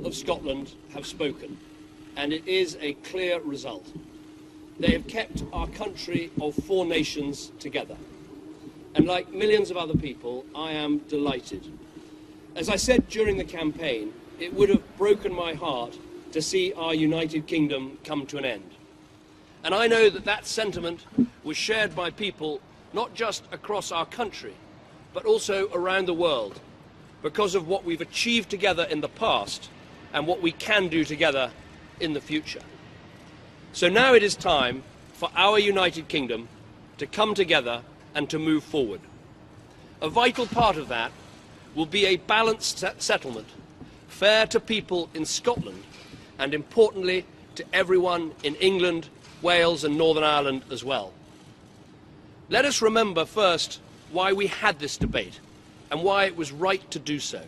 people of Scotland have spoken, and it is a clear result. They have kept our country of four nations together. And like millions of other people, I am delighted. As I said during the campaign, it would have broken my heart to see our United Kingdom come to an end. And I know that that sentiment was shared by people not just across our country, but also around the world, because of what we've achieved together in the past and what we can do together in the future. So now it is time for our United Kingdom to come together and to move forward. A vital part of that will be a balanced settlement, fair to people in Scotland and, importantly, to everyone in England, Wales and Northern Ireland as well. Let us remember first why we had this debate and why it was right to do so.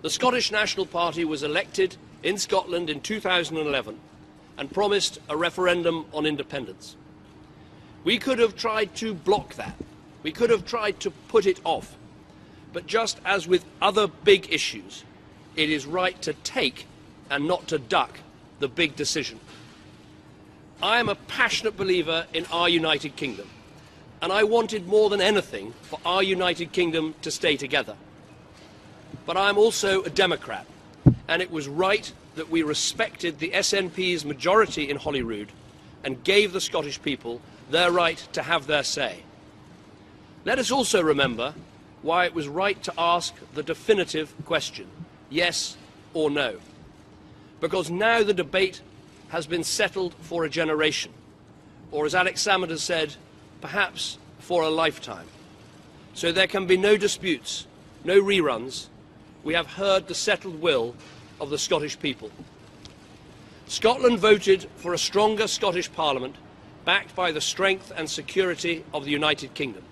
The Scottish National Party was elected in Scotland in 2011 and promised a referendum on independence. We could have tried to block that. We could have tried to put it off. But just as with other big issues, it is right to take and not to duck the big decision. I am a passionate believer in our United Kingdom, and I wanted more than anything for our United Kingdom to stay together. But I am also a Democrat, and it was right that we respected the SNP's majority in Holyrood and gave the Scottish people their right to have their say. Let us also remember why it was right to ask the definitive question, yes or no. Because now the debate has been settled for a generation, or as Alex Salmond has said, perhaps for a lifetime. So there can be no disputes, no reruns. We have heard the settled will of the Scottish people. Scotland voted for a stronger Scottish Parliament backed by the strength and security of the United Kingdom.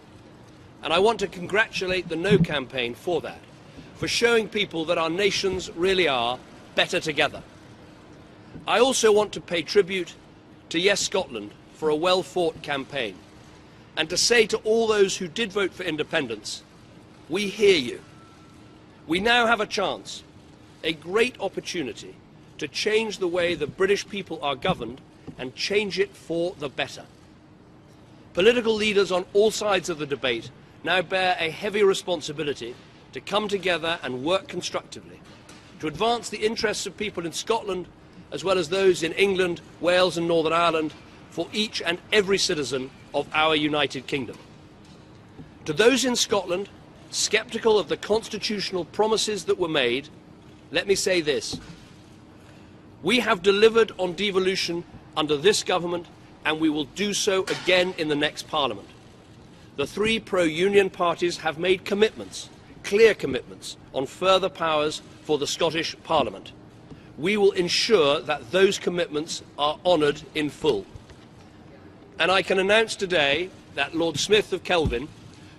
And I want to congratulate the No campaign for that, for showing people that our nations really are better together. I also want to pay tribute to Yes Scotland for a well-fought campaign, and to say to all those who did vote for independence, we hear you. We now have a chance, a great opportunity, to change the way the British people are governed and change it for the better. Political leaders on all sides of the debate now bear a heavy responsibility to come together and work constructively, to advance the interests of people in Scotland as well as those in England, Wales and Northern Ireland, for each and every citizen of our United Kingdom. To those in Scotland sceptical of the constitutional promises that were made, let me say this. We have delivered on devolution under this government, and we will do so again in the next Parliament. The three pro-union parties have made commitments, clear commitments, on further powers for the Scottish Parliament. We will ensure that those commitments are honoured in full. And I can announce today that Lord Smith of Kelvin,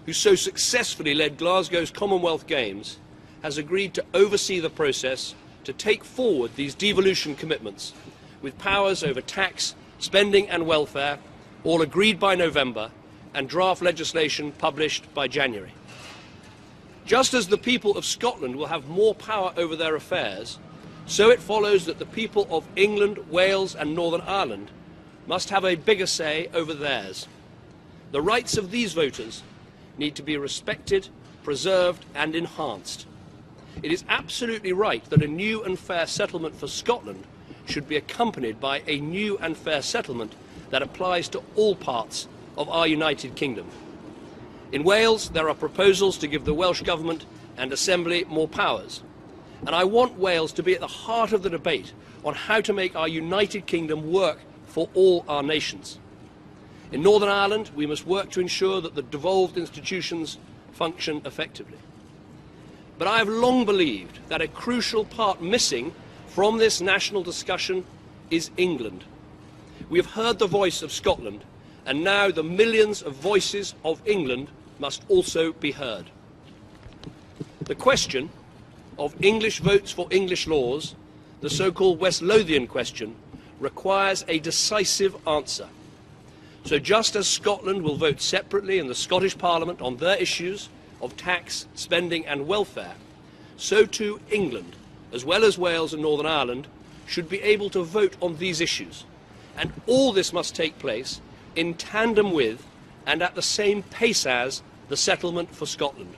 who so successfully led Glasgow's Commonwealth Games, has agreed to oversee the process to take forward these devolution commitments, with powers over tax, spending and welfare, all agreed by November, and draft legislation published by January. Just as the people of Scotland will have more power over their affairs, so it follows that the people of England, Wales and Northern Ireland must have a bigger say over theirs. The rights of these voters need to be respected, preserved and enhanced. It is absolutely right that a new and fair settlement for Scotland should be accompanied by a new and fair settlement that applies to all parts of our United Kingdom. In Wales, there are proposals to give the Welsh Government and Assembly more powers. And I want Wales to be at the heart of the debate on how to make our United Kingdom work for all our nations. In Northern Ireland, we must work to ensure that the devolved institutions function effectively. But I have long believed that a crucial part missing from this national discussion is England. We have heard the voice of Scotland, and now the millions of voices of England must also be heard. The question of English votes for English laws, the so-called West Lothian question, requires a decisive answer. So just as Scotland will vote separately in the Scottish Parliament on their issues of tax, spending and welfare, so too England as well as Wales and Northern Ireland, should be able to vote on these issues. And all this must take place in tandem with and at the same pace as the settlement for Scotland.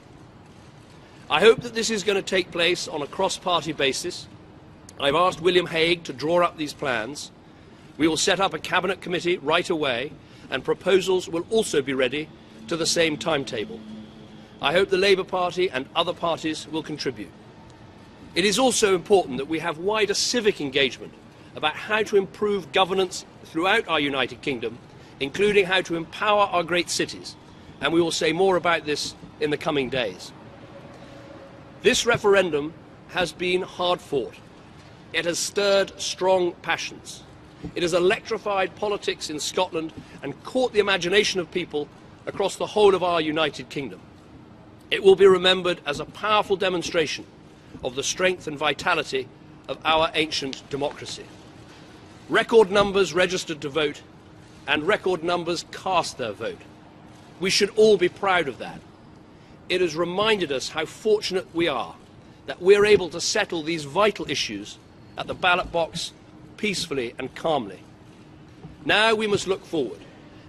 I hope that this is going to take place on a cross-party basis. I've asked William Hague to draw up these plans. We will set up a cabinet committee right away, and proposals will also be ready to the same timetable. I hope the Labour Party and other parties will contribute. It is also important that we have wider civic engagement about how to improve governance throughout our United Kingdom, including how to empower our great cities, and we will say more about this in the coming days. This referendum has been hard fought. It has stirred strong passions. It has electrified politics in Scotland and caught the imagination of people across the whole of our United Kingdom. It will be remembered as a powerful demonstration of the strength and vitality of our ancient democracy. Record numbers registered to vote and record numbers cast their vote. We should all be proud of that. It has reminded us how fortunate we are that we're able to settle these vital issues at the ballot box peacefully and calmly. Now we must look forward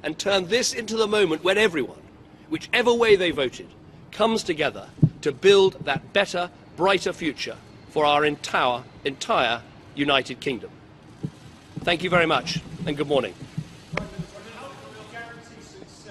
and turn this into the moment when everyone, whichever way they voted, comes together to build that better, brighter future for our entire United Kingdom. Thank you very much, and good morning.